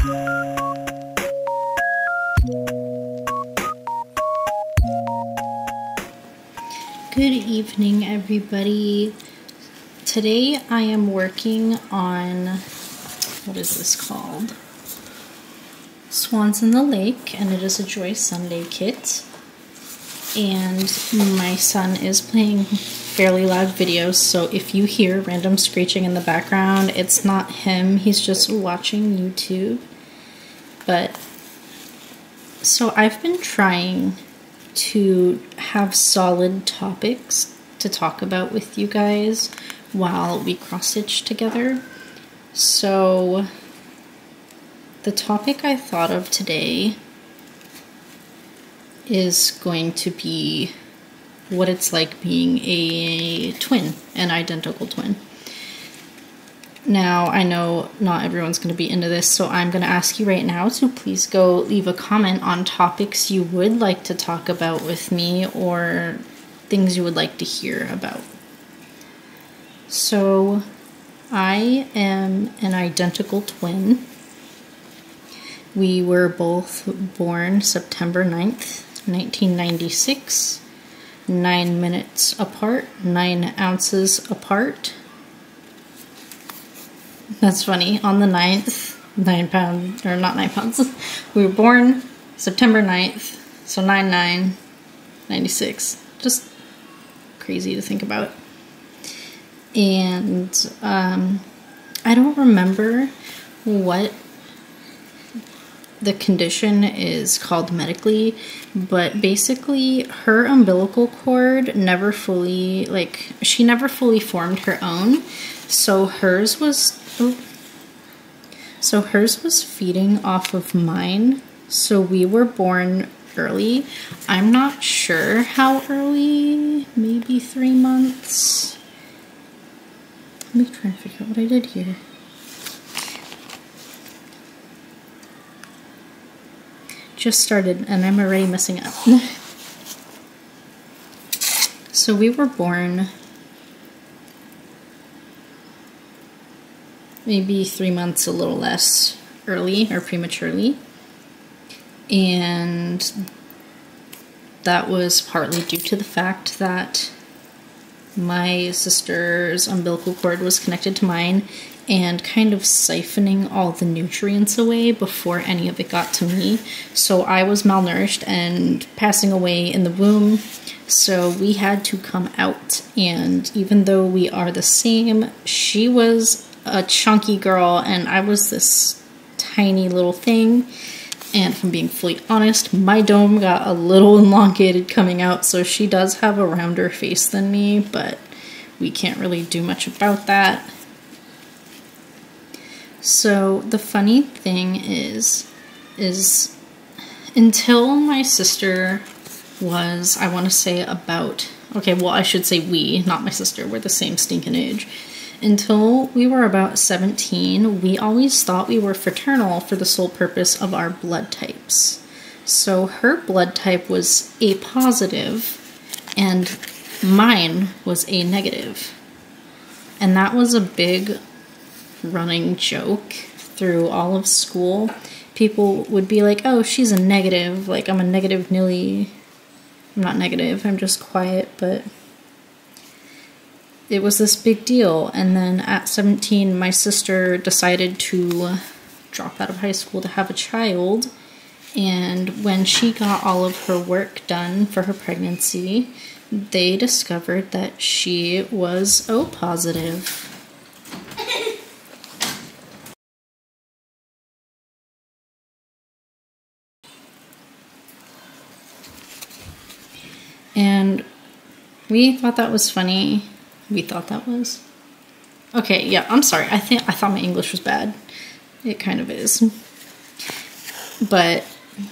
Good evening, everybody. Today I am working on, what is this called? Swans in the Lake, and it is a Joy Sunday kit. And my son is playing fairly loud videos, so if you hear random screeching in the background, it's not him, he's just watching YouTube. But, so I've been trying to have solid topics to talk about with you guys while we cross-stitch together. So the topic I thought of today is going to be what it's like being a twin, an identical twin. Now, I know not everyone's going to be into this, so I'm going to ask you right now to please go leave a comment on topics you would like to talk about with me or things you would like to hear about. So, I am an identical twin. We were both born September 9th, 1996, 9 minutes apart, 9 ounces apart. That's funny. On the 9th, 9 pounds, or not 9 pounds, we were born September 9th, so 9/9/96. Just crazy to think about. And I don't remember what the condition is called medically, but basically her umbilical cord never fully, she never fully formed her own, so hers was feeding off of mine, so we were born early. I'm not sure how early, maybe 3 months. Let me try and figure out what I did here. Just started and I'm already messing up. So we were born maybe 3 months, a little less early or prematurely, and that was partly due to the fact that my sister's umbilical cord was connected to mine and kind of siphoning all the nutrients away before any of it got to me. So I was malnourished and passing away in the womb, so we had to come out. And even though we are the same, she was a chunky girl and I was this tiny little thing. And if I'm being fully honest, my dome got a little elongated coming out, so she does have a rounder face than me, but we can't really do much about that. So the funny thing is until my sister was, I want to say about, okay, well I should say we, not my sister, we're the same stinking age. Until we were about 17, we always thought we were fraternal for the sole purpose of our blood types. So her blood type was A positive and mine was A negative. And that was a big running joke through all of school. People would be like, oh, she's a negative, like I'm a negative Nilly. I'm not negative, I'm just quiet, but it was this big deal. And then at 17, my sister decided to drop out of high school to have a child. And when she got all of her work done for her pregnancy, they discovered that she was O positive. And we thought that was funny. We thought that was. Okay, yeah, I'm sorry. I thought my English was bad. It kind of is. But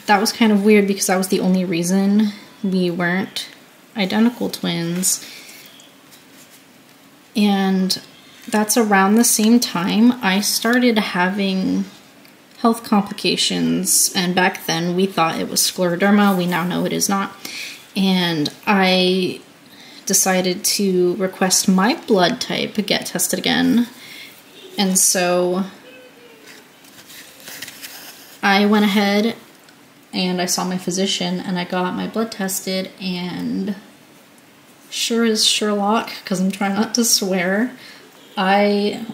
that was kind of weird because that was the only reason we weren't identical twins. And that's around the same time I started having health complications, and back then we thought it was scleroderma. We now know it is not. And I decided to request my blood type get tested again. And so I went ahead and I saw my physician and I got my blood tested, and sure as Sherlock, because I'm trying not to swear, I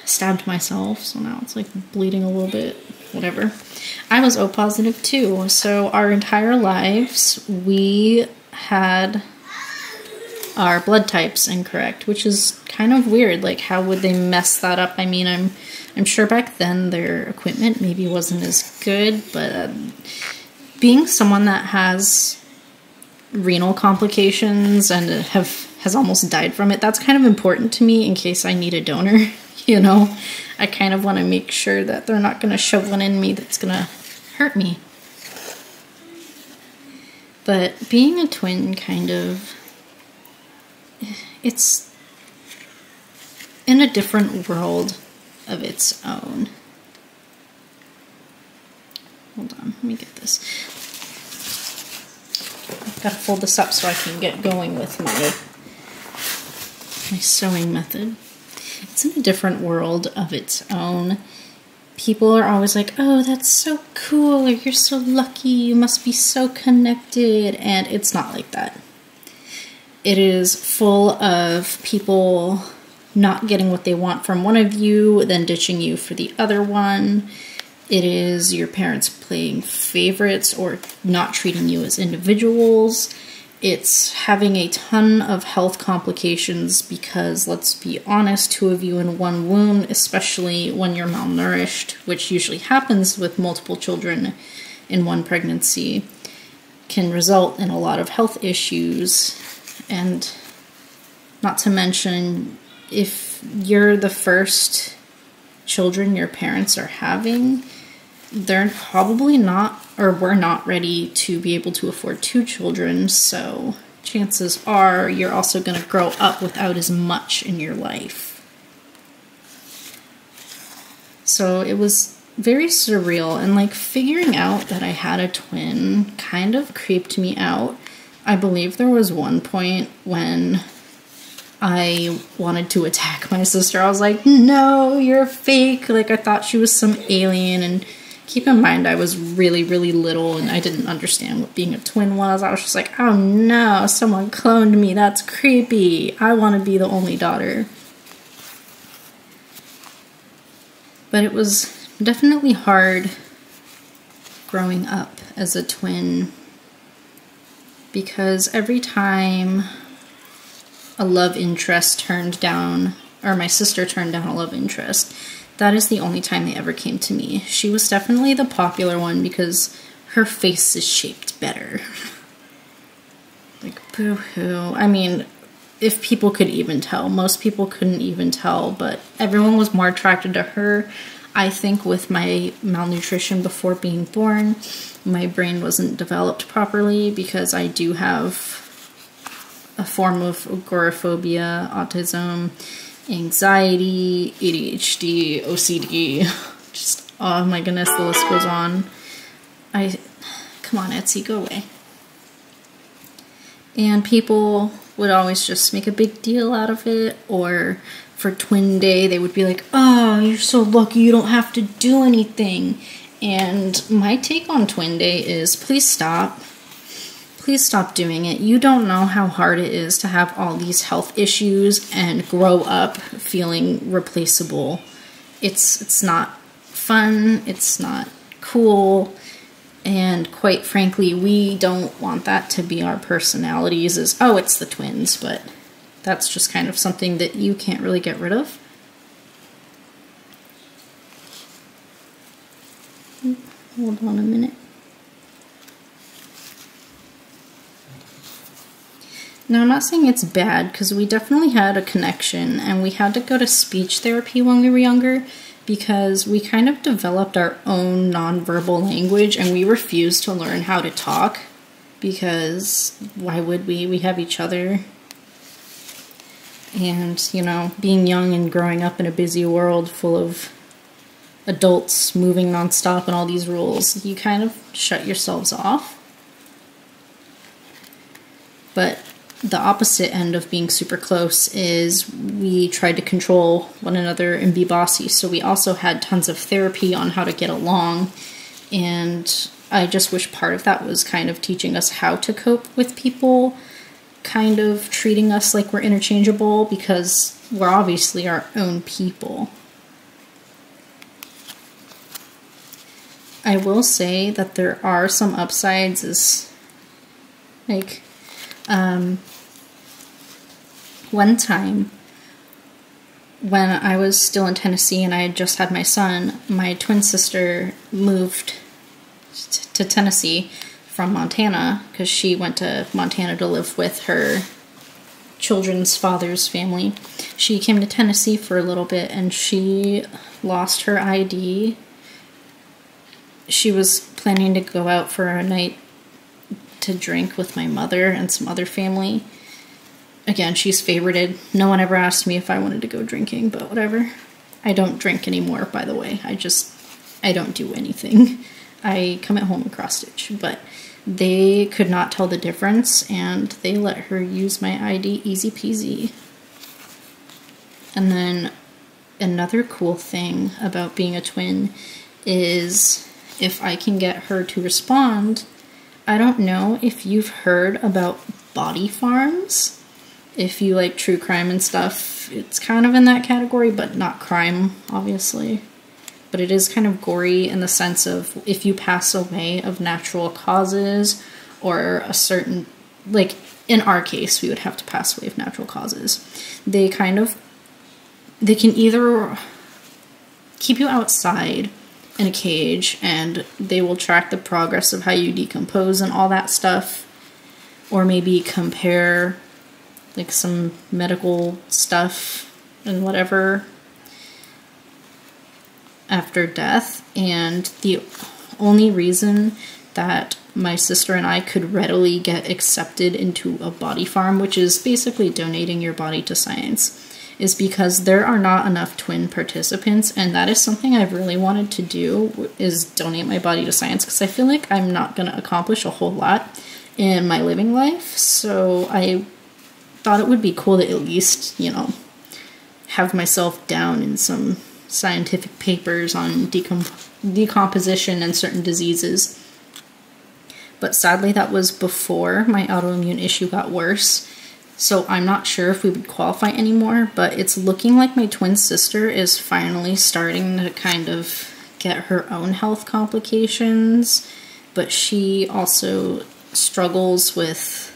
stabbed myself, so now it's like bleeding a little bit, whatever. I was O positive too, so our entire lives we had our blood types incorrect, which is kind of weird. Like, how would they mess that up? I mean, I'm sure back then their equipment maybe wasn't as good, but being someone that has renal complications and has almost died from it, that's kind of important to me in case I need a donor. You know, I kind of want to make sure that they're not going to shove one in me that's going to hurt me. But being a twin kind of, it's in a different world of its own. Hold on, let me get this. I've got to fold this up so I can get going with my sewing method. It's in a different world of its own. People are always like, oh, that's so cool, or you're so lucky, you must be so connected, and it's not like that. It is full of people not getting what they want from one of you, then ditching you for the other one. It is your parents playing favorites or not treating you as individuals. It's having a ton of health complications because, let's be honest, 2 of you in one womb, especially when you're malnourished, which usually happens with multiple children in one pregnancy, can result in a lot of health issues. And not to mention, if you're the first children your parents are having, they're probably not, or we're not ready to be able to afford 2 children, so chances are you're also going to grow up without as much in your life. So it was very surreal, and like figuring out that I had a twin kind of creeped me out. I believe there was one point when I wanted to attack my sister. I was like, no, you're fake. Like, I thought she was some alien. And keep in mind, I was really, really little and I didn't understand what being a twin was. I was just like, oh no, someone cloned me. That's creepy. I want to be the only daughter. But it was definitely hard growing up as a twin, because every time a love interest turned down, or my sister turned down a love interest, that is the only time they ever came to me. She was definitely the popular one because her face is shaped better. Like, boo-hoo. I mean, if people could even tell. Most people couldn't even tell, but everyone was more attracted to her. I think with my malnutrition before being born, my brain wasn't developed properly because I do have a form of agoraphobia, autism, anxiety, ADHD, OCD. Just, oh my goodness, the list goes on. Come on, Etsy, go away. And people would always just make a big deal out of it, or for Twin Day, they would be like, oh, you're so lucky, you don't have to do anything. And my take on Twin Day is, please stop. Please stop doing it. You don't know how hard it is to have all these health issues and grow up feeling replaceable. It's not fun, it's not cool, and quite frankly, we don't want that to be our personalities, is, oh, it's the twins, but that's just kind of something that you can't really get rid of. Hold on a minute. Now, I'm not saying it's bad, because we definitely had a connection, and we had to go to speech therapy when we were younger, because we kind of developed our own nonverbal language, and we refused to learn how to talk, because why would we? We have each other. And, you know, being young and growing up in a busy world full of adults moving nonstop and all these rules, you kind of shut yourselves off. But the opposite end of being super close is we tried to control one another and be bossy. So we also had tons of therapy on how to get along, And I just wish part of that was kind of teaching us how to cope with people kind of treating us like we're interchangeable, because we're obviously our own people. I will say that there are some upsides, is like one time when I was still in Tennessee and I had just had my son, my twin sister moved to Tennessee from Montana because she went to Montana to live with her children's father's family. She came to Tennessee for a little bit and she lost her ID. She was planning to go out for a night to drink with my mother and some other family. Again, she's favorited. No one ever asked me if I wanted to go drinking, but whatever. I don't drink anymore, by the way. I don't do anything. I come at home and cross stitch, but they could not tell the difference and they let her use my ID easy peasy. And then another cool thing about being a twin is if I can get her to respond. I don't know if you've heard about body farms. If you like true crime and stuff, it's kind of in that category, but not crime, obviously. But it is kind of gory in the sense of if you pass away of natural causes or a certain, like in our case, we would have to pass away of natural causes. They can either keep you outside in a cage and they will track the progress of how you decompose and all that stuff, or maybe compare like some medical stuff and whatever after death. And the only reason that my sister and I could readily get accepted into a body farm, which is basically donating your body to science, is because there are not enough twin participants, and that is something I've really wanted to do, is donate my body to science, because I feel like I'm not going to accomplish a whole lot in my living life. So I thought it would be cool to at least, you know, have myself down in some scientific papers on decomposition and certain diseases. But sadly that was before my autoimmune issue got worse, so I'm not sure if we would qualify anymore, but it's looking like my twin sister is finally starting to kind of get her own health complications, but she also struggles with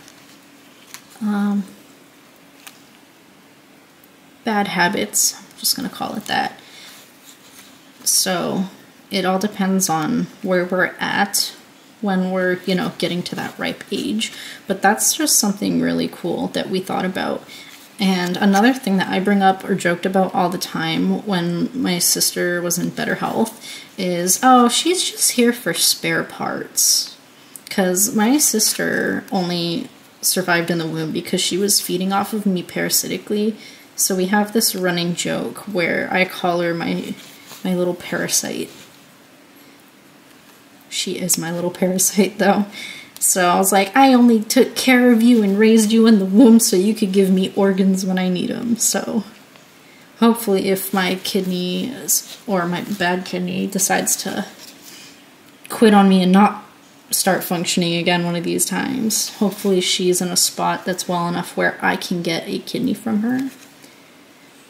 bad habits, I'm just going to call it that. So it all depends on where we're at when we're, you know, getting to that ripe age. But that's just something really cool that we thought about. And another thing that I bring up or joked about all the time when my sister was in better health is, oh, she's just here for spare parts. Because my sister only survived in the womb because she was feeding off of me parasitically. So we have this running joke where I call her my little parasite. She is my little parasite, though. So I was like, I only took care of you and raised you in the womb so you could give me organs when I need them. So hopefully if my kidney or my bad kidney decides to quit on me and not start functioning again one of these times, hopefully she's in a spot that's well enough where I can get a kidney from her.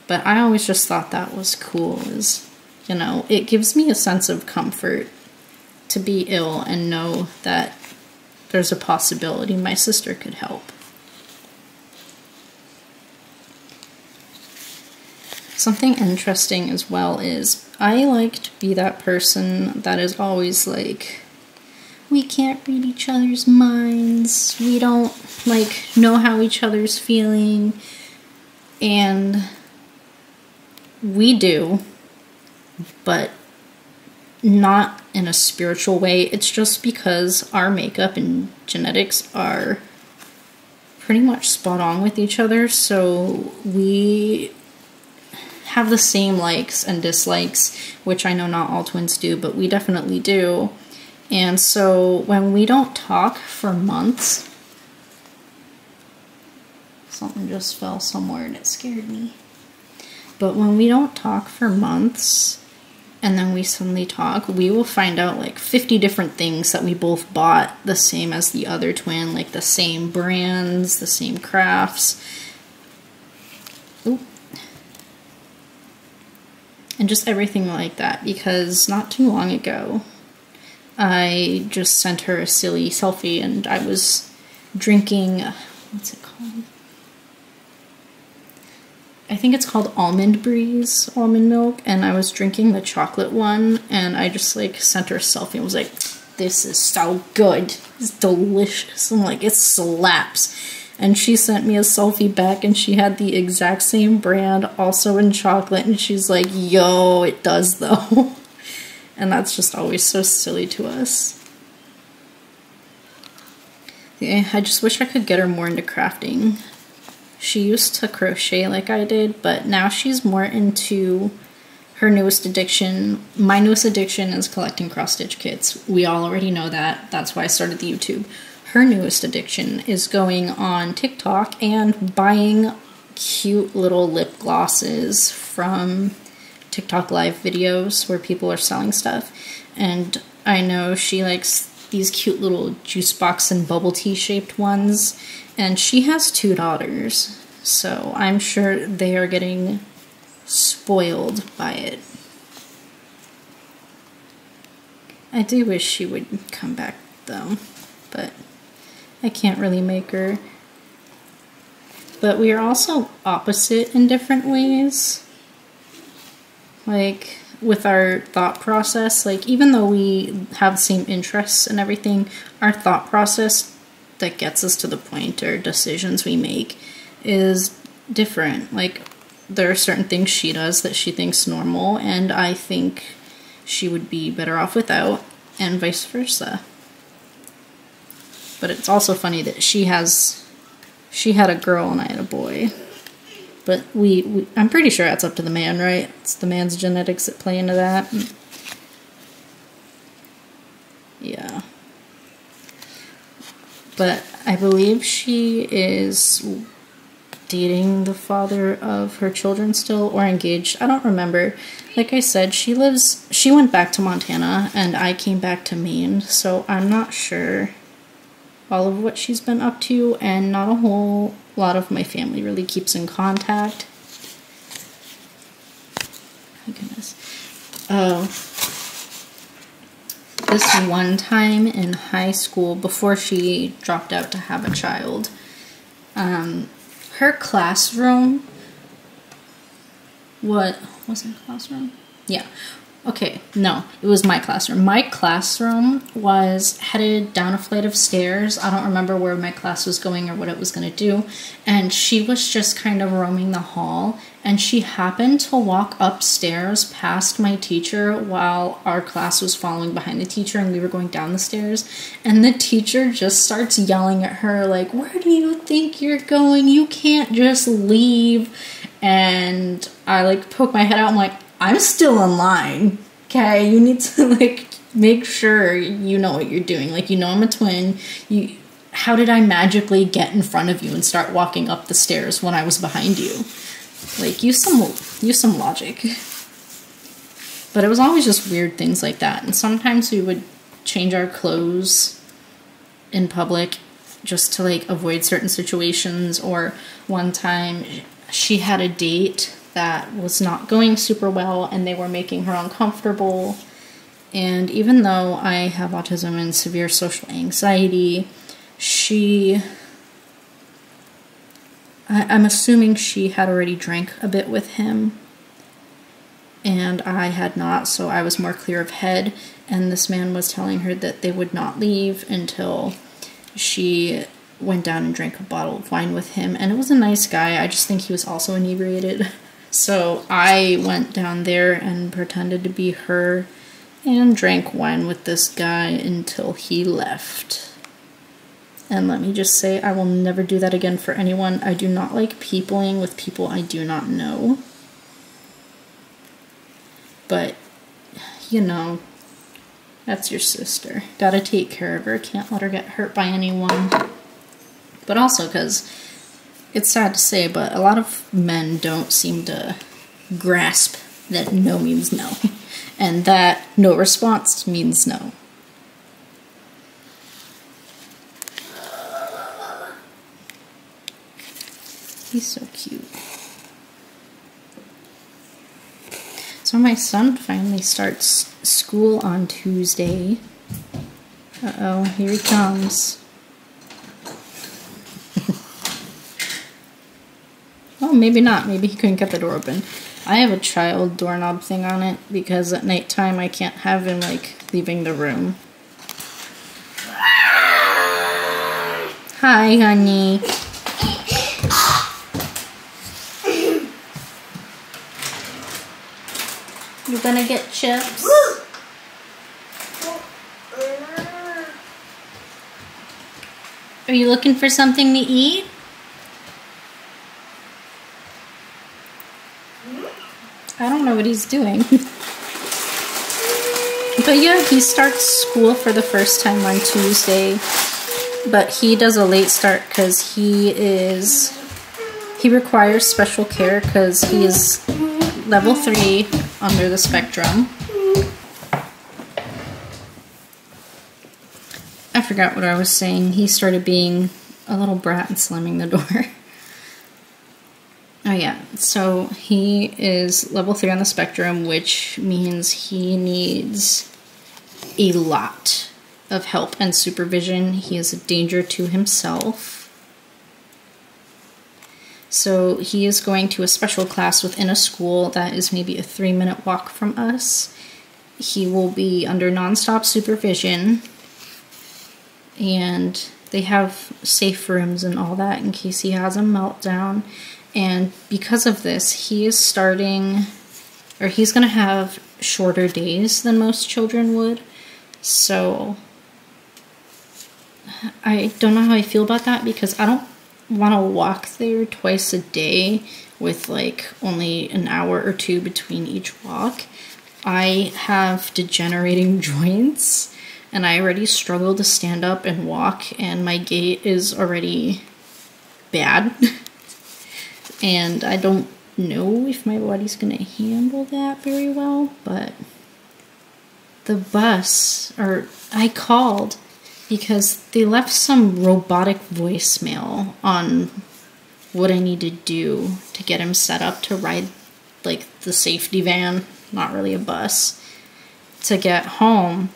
But I always just thought that was cool, is, you know, it gives me a sense of comfort to be ill and know that there's a possibility my sister could help. Something interesting as well is I like to be that person that is always like, we can't read each other's minds, we don't like know how each other's feeling, and we do, but not in a spiritual way. It's just because our makeup and genetics are pretty much spot on with each other, so we have the same likes and dislikes, which I know not all twins do, but we definitely do. And so when we don't talk for months, something just fell somewhere and it scared me. But when we don't talk for months, and then we suddenly talk, we will find out like 50 different things that we both bought the same as the other twin, like the same brands, the same crafts. Ooh. And just everything like that, because not too long ago, I just sent her a silly selfie and I was drinking, what's it called? I think it's called Almond Breeze, almond milk, and I was drinking the chocolate one, and I just like sent her a selfie and was like, this is so good, it's delicious. I'm like, it slaps. And she sent me a selfie back and she had the exact same brand, also in chocolate, and she's like, yo, it does though. And that's just always so silly to us. Yeah, I just wish I could get her more into crafting. She used to crochet like I did, but now she's more into her newest addiction. My newest addiction is collecting cross-stitch kits. We all already know that. That's why I started the YouTube. Her newest addiction is going on TikTok and buying cute little lip glosses from TikTok live videos where people are selling stuff. And I know she likes these cute little juice box and bubble tea shaped ones. And she has 2 daughters, so I'm sure they are getting spoiled by it. I do wish she would come back though, but I can't really make her. But we are also opposite in different ways. Like, with our thought process, like, even though we have the same interests and everything, our thought process that gets us to the point, or decisions we make, is different. Like, there are certain things she does that she thinks normal, and I think she would be better off without, and vice versa. But it's also funny that she had a girl and I had a boy. But I'm pretty sure that's up to the man, right? It's the man's genetics that play into that. Yeah. But I believe she is dating the father of her children still, or engaged. I don't remember. Like I said, she went back to Montana and I came back to Maine, so I'm not sure all of what she's been up to, and not a whole lot of my family really keeps in contact. My goodness. Oh. This one time in high school, before she dropped out to have a child, her classroom, what was it, classroom? Yeah. Okay, no, it was my classroom. My classroom was headed down a flight of stairs. I don't remember where my class was going or what it was going to do. And she was just kind of roaming the hall. And she happened to walk upstairs past my teacher while our class was following behind the teacher and we were going down the stairs. And the teacher just starts yelling at her like, where do you think you're going? You can't just leave. And I like poke my head out. I'm like, I'm still in line, okay? You need to, like, make sure you know what you're doing. Like, you know I'm a twin. How did I magically get in front of you and start walking up the stairs when I was behind you? Like, use some logic. But it was always just weird things like that. And sometimes we would change our clothes in public just to, like, avoid certain situations. Or one time she had a date that was not going super well and they were making her uncomfortable. And even though I have autism and severe social anxiety, I'm assuming she had already drank a bit with him and I had not, so I was more clear of head. And this man was telling her that they would not leave until she went down and drank a bottle of wine with him. And it was a nice guy. I just think he was also inebriated. So I went down there and pretended to be her and drank wine with this guy until he left. And let me just say, I will never do that again for anyone. I do not like peopling with people I do not know. But, you know, that's your sister. Gotta take care of her. Can't let her get hurt by anyone. But also because it's sad to say, but a lot of men don't seem to grasp that no means no. and that no response means no. He's so cute. So my son finally starts school on Tuesday. Uh-oh, here he comes. Oh, maybe not. Maybe he couldn't get the door open. I have a child doorknob thing on it because at nighttime I can't have him, like, leaving the room. Hi, honey. You gonna get chips? Are you looking for something to eat? I don't know what he's doing. But yeah, he starts school for the first time on Tuesday. But he does a late start because he requires special care because he is level 3 under the spectrum. I forgot what I was saying. He started being a little brat and slamming the door. Oh yeah, so he is level 3 on the spectrum, which means he needs a lot of help and supervision. He is a danger to himself. So he is going to a special class within a school that is maybe a 3-minute walk from us. He will be under nonstop supervision, and they have safe rooms and all that in case he has a meltdown. And because of this, he is starting, or he's going to have shorter days than most children would. So I don't know how I feel about that because I don't want to walk there twice a day with like only an hour or 2 between each walk. I have degenerating joints and I already struggle to stand up and walk, and my gait is already bad. And I don't know if my body's gonna handle that very well, but the bus, or I called because they left some robotic voicemail on what I need to do to get him set up to ride like the safety van, not really a bus, to get home.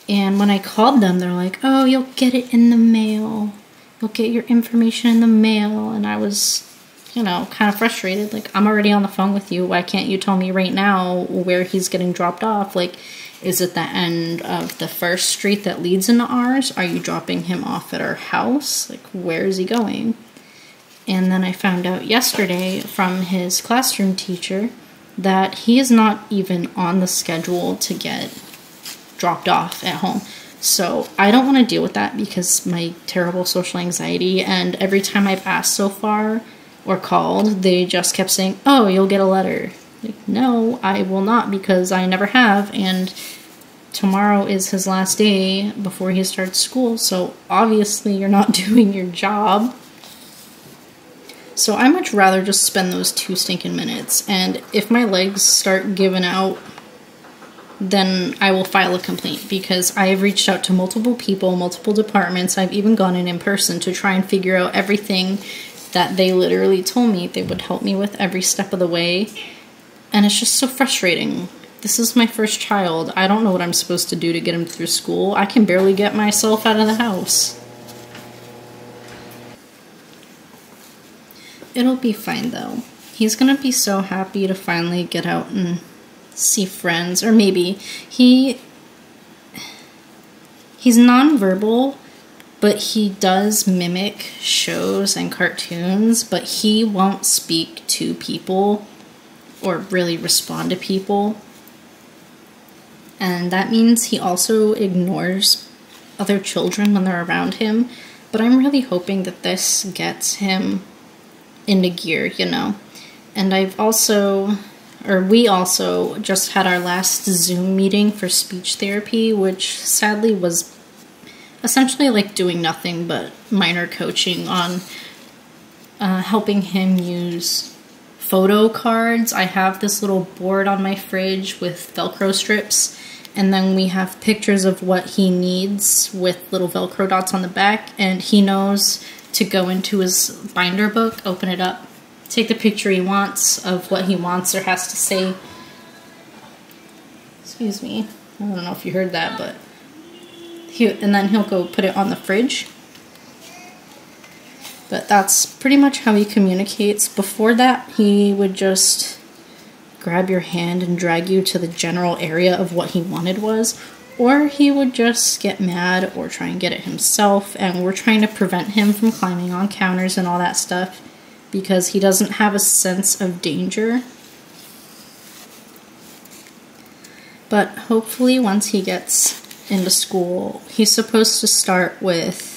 And when I called them, they're like, oh, you'll get it in the mail. You'll get your information in the mail. And I was, you know, kind of frustrated. Like, I'm already on the phone with you. Why can't you tell me right now where he's getting dropped off? Like, is it the end of the first street that leads into ours? Are you dropping him off at our house? Like, where is he going? And then I found out yesterday from his classroom teacher that he is not even on the schedule to get dropped off at home. So I don't want to deal with that because my terrible social anxiety, and every time I've asked so far or called, they just kept saying, oh, you'll get a letter. Like, no, I will not, because I never have, and tomorrow is his last day before he starts school, so obviously you're not doing your job. So I much rather just spend those 2 stinking minutes, and if my legs start giving out, then I will file a complaint, because I have reached out to multiple people, multiple departments. I've even gone in person to try and figure out everything that they literally told me they would help me with every step of the way. And it's just so frustrating. This is my first child. I don't know what I'm supposed to do to get him through school. I can barely get myself out of the house. It'll be fine though. He's gonna be so happy to finally get out and see friends, or maybe he's nonverbal, but he does mimic shows and cartoons, but he won't speak to people or really respond to people. And that means he also ignores other children when they're around him. But I'm really hoping that this gets him into gear, you know. And we also just had our last Zoom meeting for speech therapy, which sadly was essentially like doing nothing but minor coaching on helping him use photo cards. I have this little board on my fridge with Velcro strips, and then we have pictures of what he needs with little Velcro dots on the back, and he knows to go into his binder book, open it up, take the picture he wants of what he wants or has to say. Excuse me, I don't know if you heard that, but and then he'll go put it on the fridge. But that's pretty much how he communicates. Before that, he would just grab your hand and drag you to the general area of what he wanted was, or he would just get mad or try and get it himself, and we're trying to prevent him from climbing on counters and all that stuff because he doesn't have a sense of danger. But hopefully once he gets into school, he's supposed to start with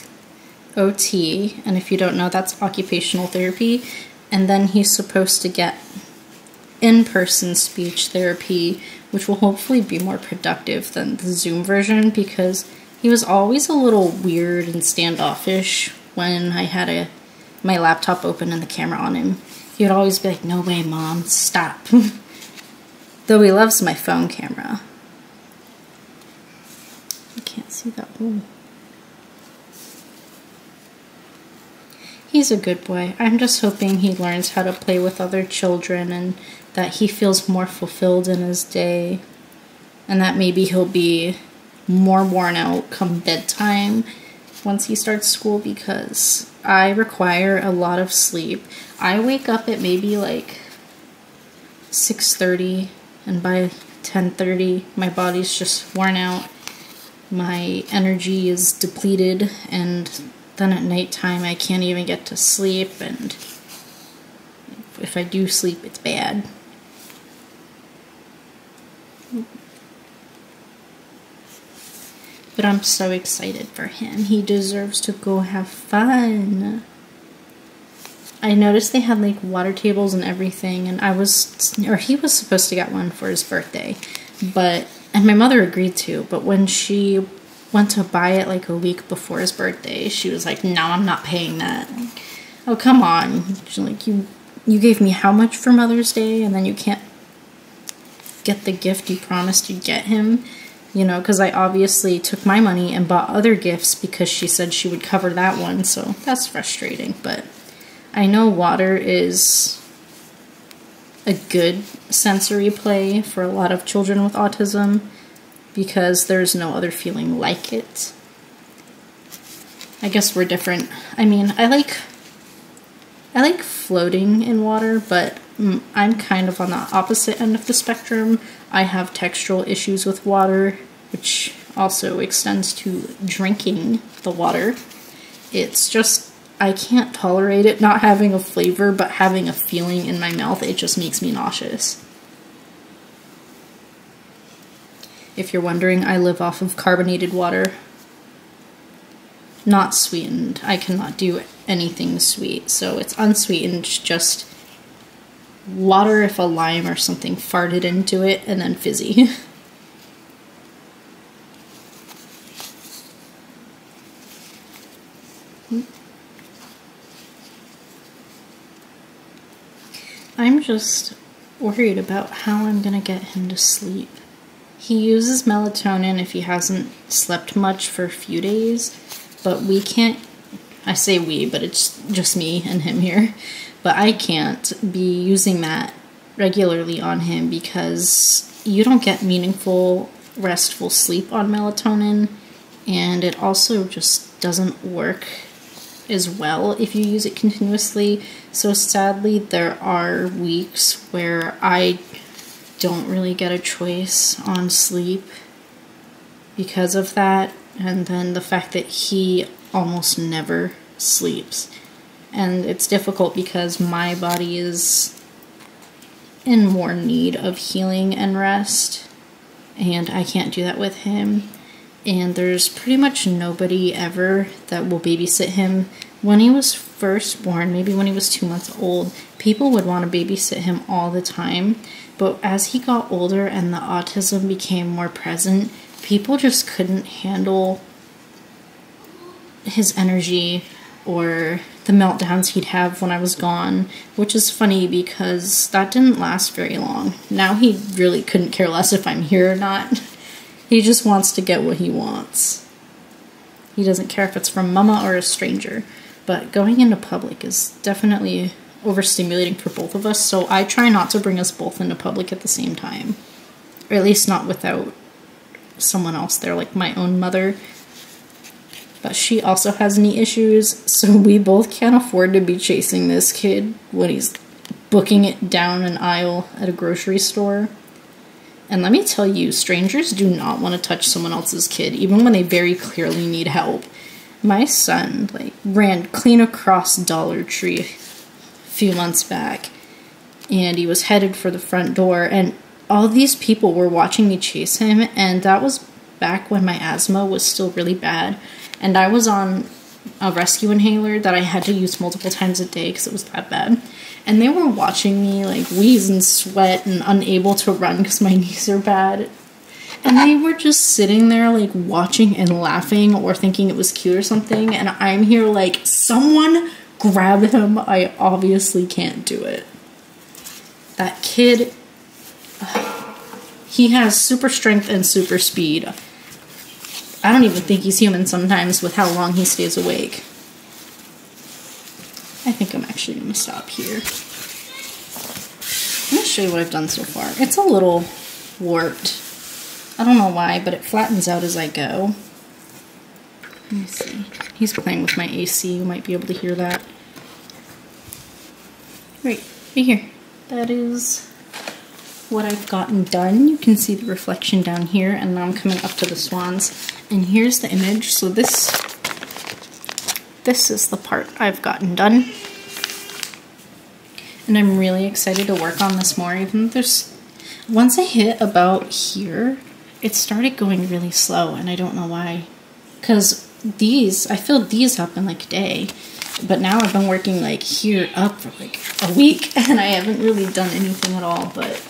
OT, and if you don't know, that's occupational therapy, and then he's supposed to get in-person speech therapy, which will hopefully be more productive than the Zoom version, because he was always a little weird and standoffish when I had my laptop open and the camera on him. He would always be like, "No way, Mom, stop." Though he loves my phone camera. I can't see that hole. He's a good boy. I'm just hoping he learns how to play with other children and that he feels more fulfilled in his day, and that maybe he'll be more worn out come bedtime once he starts school, because I require a lot of sleep. I wake up at maybe like 6:30, and by 10:30 my body's just worn out, my energy is depleted, and then at nighttime I can't even get to sleep, and if I do sleep, it's bad. But I'm so excited for him. He deserves to go have fun. I noticed they had like water tables and everything, and he was supposed to get one for his birthday, and my mother agreed to, but when she went to buy it like a week before his birthday, she was like, "No, I'm not paying that." Oh, come on. She's like, you gave me how much for Mother's Day, and then you can't get the gift you promised you'd get him? You know, because I obviously took my money and bought other gifts because she said she would cover that one, so that's frustrating. But I know water is a good sensory play for a lot of children with autism, because there's no other feeling like it. I guess we're different. I mean, I like floating in water, but I'm kind of on the opposite end of the spectrum. I have textural issues with water, which also extends to drinking the water. It's just, I can't tolerate it not having a flavor, but having a feeling in my mouth. It just makes me nauseous. If you're wondering, I live off of carbonated water. Not sweetened. I cannot do anything sweet, so it's unsweetened, just water if a lime or something farted into it, and then fizzy. I'm just worried about how I'm gonna get him to sleep. He uses melatonin if he hasn't slept much for a few days, but we can't, I say we, but it's just me and him here, but I can't be using that regularly on him because you don't get meaningful, restful sleep on melatonin, and it also just doesn't work as well if you use it continuously. So sadly, there are weeks where I don't really get a choice on sleep because of that, and then the fact that he almost never sleeps. And it's difficult because my body is in more need of healing and rest, and I can't do that with him. And there's pretty much nobody ever that will babysit him. When he was first born, maybe when he was 2 months old, people would want to babysit him all the time. But as he got older and the autism became more present, people just couldn't handle his energy or the meltdowns he'd have when I was gone, which is funny because that didn't last very long. Now he really couldn't care less if I'm here or not. He just wants to get what he wants. He doesn't care if it's from mama or a stranger. But going into public is definitely overstimulating for both of us, so I try not to bring us both into public at the same time. Or at least not without someone else there, like my own mother. But she also has knee issues, so we both can't afford to be chasing this kid when he's booking it down an aisle at a grocery store. And let me tell you, strangers do not want to touch someone else's kid, even when they very clearly need help. My son, like, ran clean across Dollar Tree a few months back, and he was headed for the front door, and all these people were watching me chase him, and that was back when my asthma was still really bad, and I was on a rescue inhaler that I had to use multiple times a day because it was that bad, and they were watching me, like, wheeze and sweat and unable to run because my knees are bad. And they were just sitting there, like, watching and laughing or thinking it was cute or something. And I'm here like, someone grab him. I obviously can't do it. That kid, he has super strength and super speed. I don't even think he's human sometimes with how long he stays awake. I think I'm actually going to stop here. I'm going to show you what I've done so far. It's a little warped. I don't know why, but it flattens out as I go. Let me see. He's playing with my AC. You might be able to hear that. Right here. That is what I've gotten done. You can see the reflection down here, and now I'm coming up to the swans. And here's the image. So this is the part I've gotten done. And I'm really excited to work on this more, even though once I hit about here, it started going really slow, and I don't know why. Because I filled these up in like a day, but now I've been working like here up for like a week, and I haven't really done anything at all, but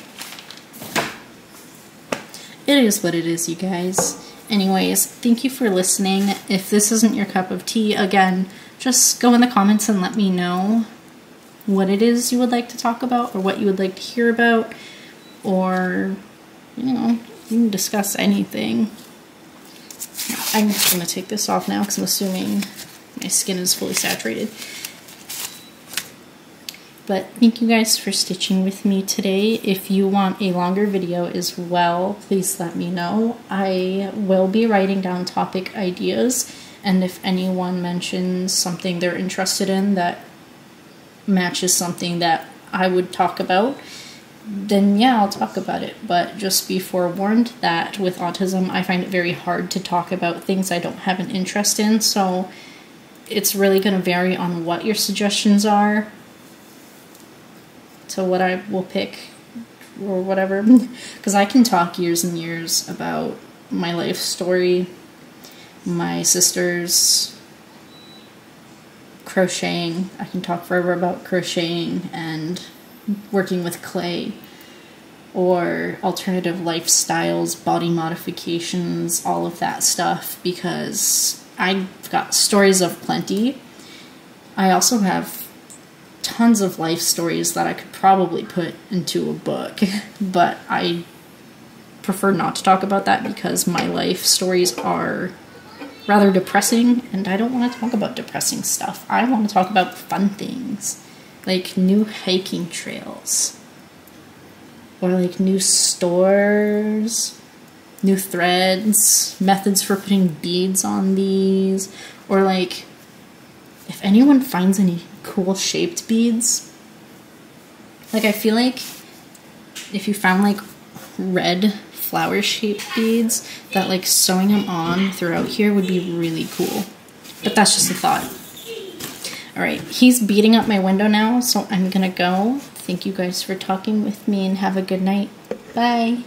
it is what it is, you guys. Anyways, thank you for listening. If this isn't your cup of tea, again, just go in the comments and let me know what it is you would like to talk about, or what you would like to hear about, or, you know, you can discuss anything. I'm just going to take this off now because I'm assuming my skin is fully saturated. But thank you guys for stitching with me today. If you want a longer video as well, please let me know. I will be writing down topic ideas, and if anyone mentions something they're interested in that matches something that I would talk about, then yeah, I'll talk about it. But just be forewarned that with autism, I find it very hard to talk about things I don't have an interest in, so it's really going to vary on what your suggestions are to what I will pick or whatever, because I can talk years and years about my life story, my sister's crocheting. I can talk forever about crocheting and working with clay, or alternative lifestyles, body modifications, all of that stuff, because I've got stories of plenty. I also have tons of life stories that I could probably put into a book, but I prefer not to talk about that because my life stories are rather depressing, and I don't want to talk about depressing stuff. I want to talk about fun things, like new hiking trails, or like new stores, new threads, methods for putting beads on these, or like if anyone finds any cool shaped beads. Like, I feel like if you found like red flower shaped beads, that like sewing them on throughout here would be really cool. But that's just a thought. Alright, he's beating up my window now, so I'm gonna go. Thank you guys for talking with me, and have a good night. Bye!